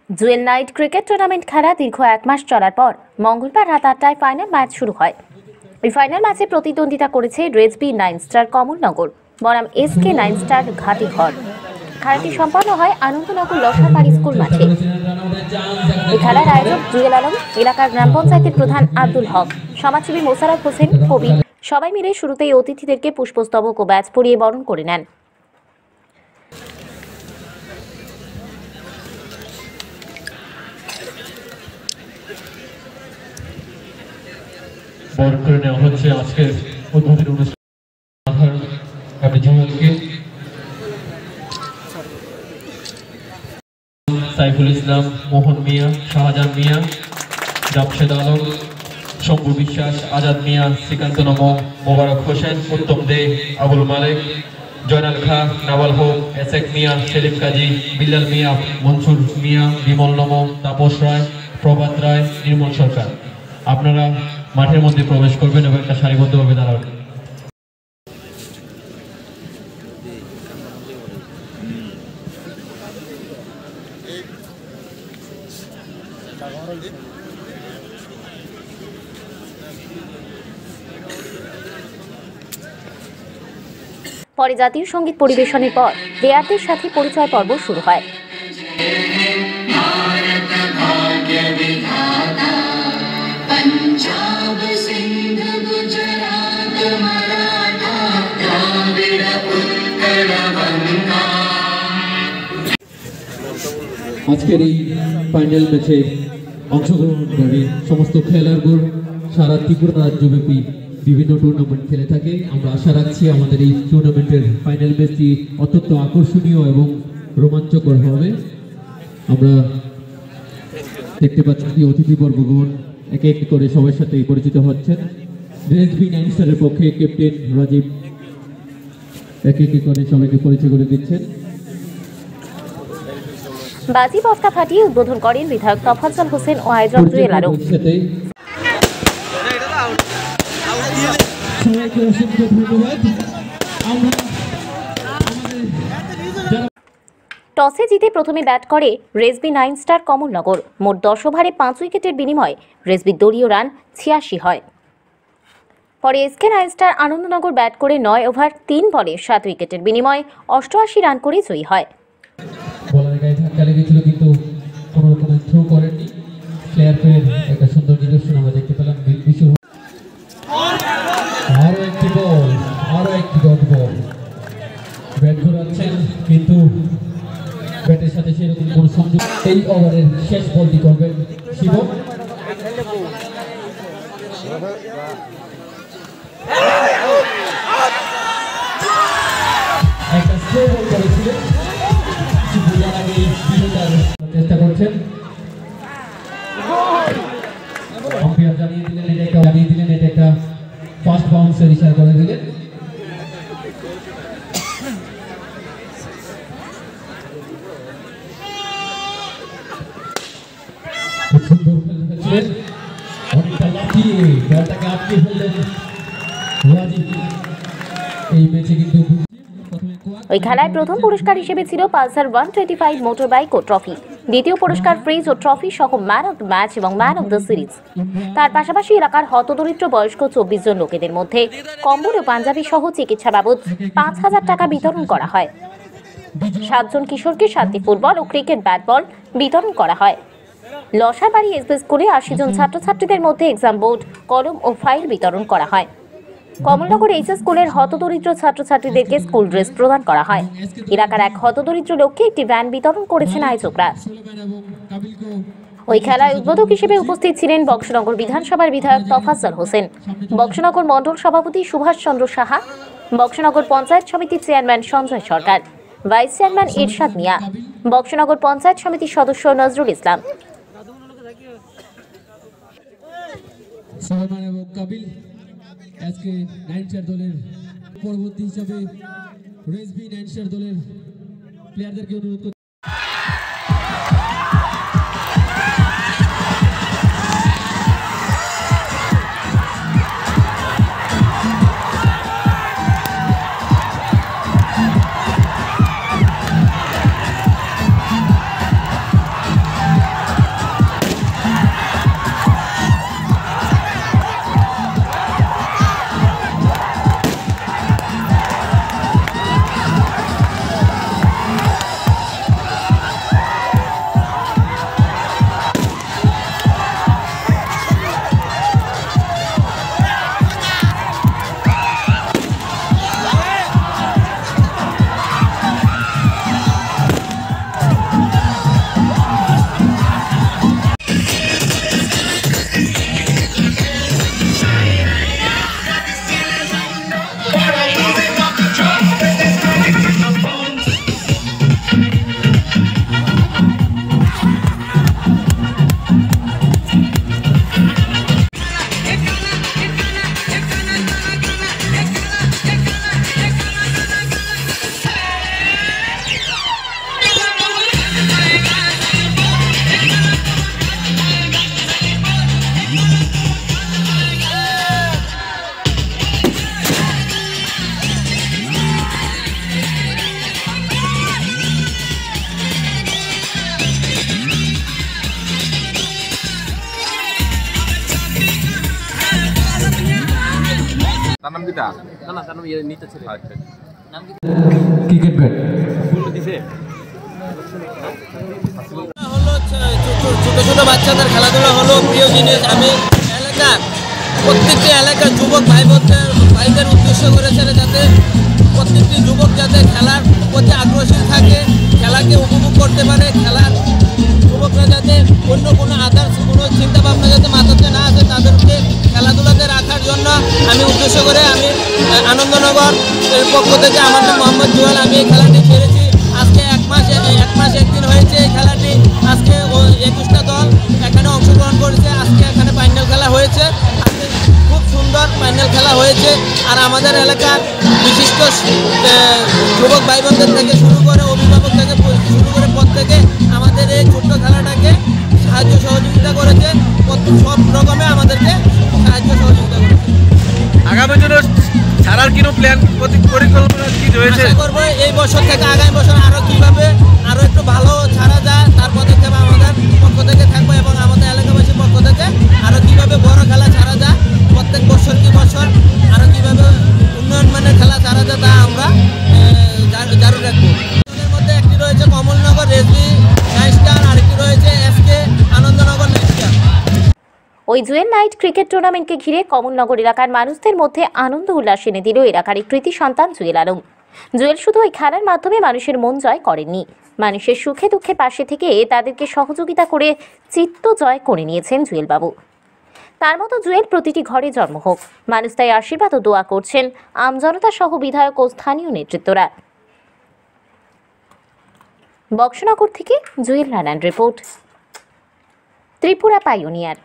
Jewel night cricket tournament খেলা দীর্ঘ এক মাস চলার পর মঙ্গলবার রাত 8টায় ফাইনাল ম্যাচ শুরু হয়। এই ফাইনাল ম্যাচে প্রতিদ্বন্দ্বিতা করেছে রেজবি 9 স্টার কমলনগর বনাম এসকে 9 স্টার ঘাটিঘর। খেলাটি সম্পন্ন হয় আনন্দনগর লসাপাড়ি স্কুল মাঠে। এই খেলার আয়োজক জুয়েল আলম, এলাকার গ্রাম পঞ্চায়েতের প্রধান আব্দুল হক, সমাজসেবী মোশাররফ হোসেন, কবি সবাই মিলে শুরুতেই অতিথিদেরকে পুষ্পস্তবক ও ব্যাজ পরিয়ে বরণ করে নেন। বরণ করে নেওয়া হচ্ছে আজকের উদ্বোধনী অনুষ্ঠান সাইফুল ইসলাম, মোহন মিয়া, শাহজাহান মিয়া, জামশেদ আলম, শম্ভু বিশ্বাস, আজাদ মিয়া, শ্রীকান্ত নম, মোবারক হোসেন, উত্তম দে, আবুল মালিক, জয়নাল খা, নাওয়াল হক, এসেক মিয়া, সেলিম কাজী, বিল্লাল মিয়া, মনসুর মিয়া, বিমল নম, তাপস রায়, প্রভাত রায়, নির্মল সরকার। আপনারা মাঠের মধ্যে প্রবেশ করবেন এবং একটা সারিবদ্ধভাবে দাঁড়াবেন। পরে জাতীয় সঙ্গীত পরিবেশনের পর প্লেয়ারদের সাথে পরিচয় পর্ব শুরু হয়। আজকের এই ফাইনাল ম্যাচে অংশগ্রহণকারী সমস্ত খেলোয়াড়দের সারা ত্রিপুরা রাজ্যব্যাপী বিভিন্ন টুর্নামেন্ট খেলে থাকে। আমরা আশা রাখছি আমাদের এই টুর্নামেন্টের ফাইনাল ম্যাচটি অত্যন্ত আকর্ষণীয় এবং রোমাঞ্চকর হবে। আমরা দেখতে পাচ্ছি কি অতিথিবর্গগণ একে এক করে সবার সাথে পরিচিত হচ্ছেন। রেজবি 9 স্টারের পক্ষে ক্যাপ্টেন রাজীব একে এক করে সবাইকে পরিচয় করে দিচ্ছেন। বাজি বস্তা ফাটিয়ে উদ্বোধন করেন বিধায়ক তফাজ্জল হোসেন ও আয়োজক জুয়েল আলম। টসে জিতে প্রথমে ব্যাট করে রেজবি 9 স্টার কমলনগর। মোট 10 ওভারে 5 উইকেটের বিনিময়ে রেজবির দলীয় রান 86 হয়। পরে এসকে 9 স্টার আনন্দনগর ব্যাট করে 9 ওভার 3 বলে 7 উইকেটের বিনিময়ে 88 রান করে জয়ী হয়। বলারের গায়ে ধাক্কা লেগেছিল কিন্তু কোনো রকম থ্রো করেননি। প্লেয়ারদের একটা সুন্দর নিদর্শন আমরা দেখতে পেলাম। আরো একটি বল, আরো একটি ডট বল। ব্যাট ঘোরাচ্ছেন কিন্তু ব্যাটের সাথে সেরকম কোনো সংযোগ। এই ওভারের শেষ বলটি করবেন শিবম। একটা স্লো বল করেছিলেন, চেষ্টা করছেন। আম্পায়ার জানিয়ে দিলেন এটা একটা ফাস্ট বাউন্সের ইশারা করে দিলেন। খুব সুন্দর খেলেছিলেন, অনেকটা লাফিয়ে বলটাকে আটকে ফেললেন রাজীব। এই ম্যাচে কিন্তু ওই খেলায় প্রথম পুরস্কার হিসেবে ছিল পালসার 125 মোটর বাইক ও ট্রফি। দ্বিতীয় পুরস্কার ফ্রিজ ও ট্রফি সহ ম্যান অফ দ্য ম্যাচ এবং ম্যান অফ দ্য সিরিজ। তার পাশাপাশি এলাকার হতদরিদ্র বয়স্ক 24 জন লোকেদের মধ্যে কম্বল ও পাঞ্জাবি সহ চিকিৎসা বাবদ 5,000 টাকা বিতরণ করা হয়। 7 জন কিশোরকে 7টি ফুটবল ও ক্রিকেট ব্যাট বল বিতরণ করা হয়। লসাপাড়ি এসবি স্কুলে 80 জন ছাত্রছাত্রীদের মধ্যে এক্সাম বোর্ড, কলম ও ফাইল বিতরণ করা হয়। কমলনগর এইচএস স্কুলের হতদরিদ্র ছাত্রছাত্রীদেরকে স্কুল ড্রেস প্রদান করা হয়। এলাকার এক হতদরিদ্র লোককে একটি ভ্যান বিতরণ করেছেন আয়োজকরা। ওই খেলায় উদ্বোধক হিসেবে উপস্থিত ছিলেন বক্সনগর বিধানসভার বিধায়ক তফাজ্জল হোসেন, বক্সনগর মণ্ডল সভাপতি সুভাষ চন্দ্র সাহা, বক্সনগর পঞ্চায়েত সমিতির চেয়ারম্যান সঞ্জয় সরকার, ভাইস চেয়ারম্যান ইরশাদ মিয়া, বক্সনগর পঞ্চায়েত সমিতির সদস্য নজরুল ইসলাম। আজকে 9 স্টার দলের পরবর্তী হিসাবে রেজবি 9 স্টার দলের প্লেয়ারদেরকে অনুরোধ তার নাম কিটা? না না তার নাম নিতে ছেলে আচ্ছা নাম কি ক্রিকেট ব্যাট বলে দিছে হলো ছোট ছোট বাচ্চাদের খেলাধুলা হলো প্রিয় জিনিস। আমি এলাকার প্রত্যেকটি এলাকার যুবক ভাইদের উদ্দেশ্য করেছে যাতে প্রত্যেকটি যুবক যাতে খেলার প্রতি আগ্রহী থাকে, খেলাকে উপভোগ করতে পারে, খেলার যুবকরা যাতে অন্য কোনো আদার্স কোনো চিন্তা ভাবনা যাতে মাথাতে না আসে, তাদেরকে খেলাধুলাতে রাখার জন্য আমি উদ্দেশ্য করে আমি আনন্দনগর এর পক্ষ থেকে আমার নাম মোহাম্মদ জুয়েল, আমি এই খেলাটি খেলেছি। আজকে এক মাস একদিন হয়েছে এই খেলাটি। আজকে 21টা দল এখানে অংশগ্রহণ করেছে। আজকে এখানে ফাইনাল খেলা হয়েছে। আজকে খুব সুন্দর ফাইনাল খেলা হয়েছে। আর আমাদের এলাকার বিশিষ্ট যুবক ভাই বোনদের থেকে শুরু করে অভিভাবক থেকে শুরু করে প্রত্যেকে আমাদের এই ছোট্ট খেলাটাকে সাহায্য সহযোগিতা করেছে, সব রকমে আমাদেরকে সাহায্য সহযোগিতা করেছে। আগামী দিনে ছাড়ার কিনো প্ল্যান পরিকল্পনা কি রয়েছে? আশা করবো এই বছর থেকে আগামী বছর আরো কিভাবে আরো একটু ভালো ছাড়া যায় তার পদক্ষেপ আমাদের পক্ষ থেকে থাকবে এবং আমাদের এলাকাবাসীর পক্ষ থেকে আরো কিভাবে বড় খেলা ছাড়া যায়, প্রত্যেক বছর কি বছর আরো কিভাবে উন্নয়ন মানের খেলা ছাড়া যায় তা আমরা জারি রাখবো। এর মধ্যে একটি রয়েছে কমলনগর রেসবি নাইস্টার, আরেকটি রয়েছে এসকে আনন্দনগর নাইস্টার। ওই জুয়েল নাইট ক্রিকেট টুর্নামেন্টকে ঘিরে কমলনগর এলাকার মানুষদের মধ্যে আনন্দ উল্লাস এনে দিল এলাকার কৃতি সন্তান জুয়েল আলম। জুয়েল শুধু ওই খেলার মাধ্যমে মানুষের মন জয় করেননি, মানুষের সুখে দুঃখে পাশে থেকে তাদেরকে সহযোগিতা করে চিত্ত জয় করে নিয়েছেন জুয়েল বাবু। তার মতো জুয়েল প্রতিটি ঘরে জন্ম হোক, মানুষ তাই আশীর্বাদ ও দোয়া করছেন আমজনতা সহ বিধায়ক ও স্থানীয় নেতৃত্বরা। বক্সনগর থেকে জুয়েল রানার রিপোর্ট, ত্রিপুরা পাইওনিয়ার।